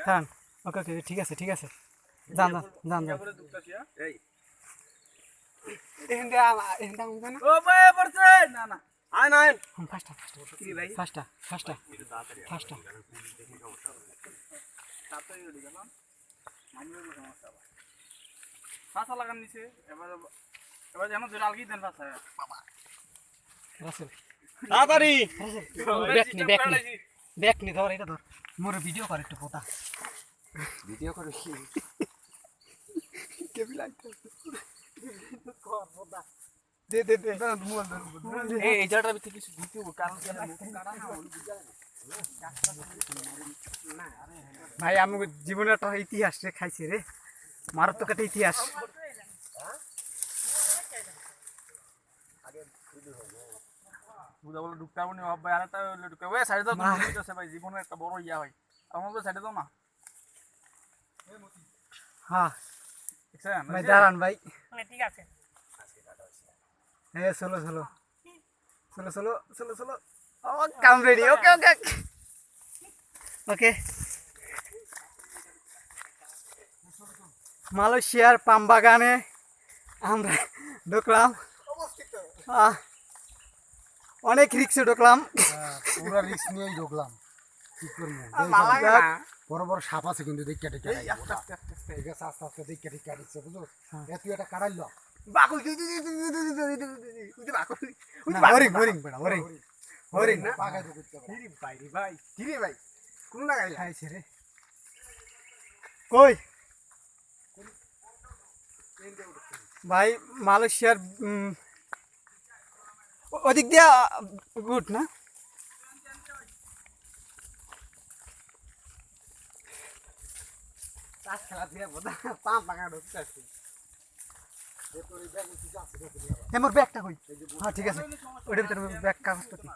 খান ওকে ওকে ঠিক আছে যান যান যান যান ফাস্টা ফাঁসা লাগান নিছে এবার যেন দুটো আলগি দেন ফাঁসা রাসেল তাড়াতাড়ি ব্যাক নি ধর এটা ধর মোর ভিডিও করে একটু পোতা ভিডিও করে কেবি লাগতে কর পোতা দে এই জায়গাটার ভিতরে কিছু দিতে হবে কারণ কাটা না হল ভাই আমি জীবনের একটা ইতিহাস রে খাইছি রে মারাত্মক একটা ইতিহাস বুঝা বলে ঢুকতে পারবো না ভাই আরেকটা ঢুকে ওই সাইডে দাও তুমি আছে ভাই জীবনের একটা বড় ইয়া হয় আমার সাইডে দাও না হ্যাঁ দেখছেন ভাই দাঁড়ান ভাই ঠিক আছে চলো ও কাম রেডি ওকে মালয়েশিয়ার পাম বাগানে আমরা ঢুকলাম অনেক রিক্সে ঢুকলাম পুরো রিস্ক নিয়েই ঢুকলাম কি করবো বড় বড় সাপ আছে কিন্তু দেখে ঠিক আছে আস্তে দেখে দিচ্ছে বুঝলো তুই এটা কাটাইল কই ভাই মালয়েশিয়ার ওদিক দিয়া গুড না খেলা দিয়ে পাম পাকা ঢুকতে আসছে মোর ব্যাগটা কই হ্যাঁ ঠিক আছে ওইটার ভিতরে ব্যাগ কাগজপত্র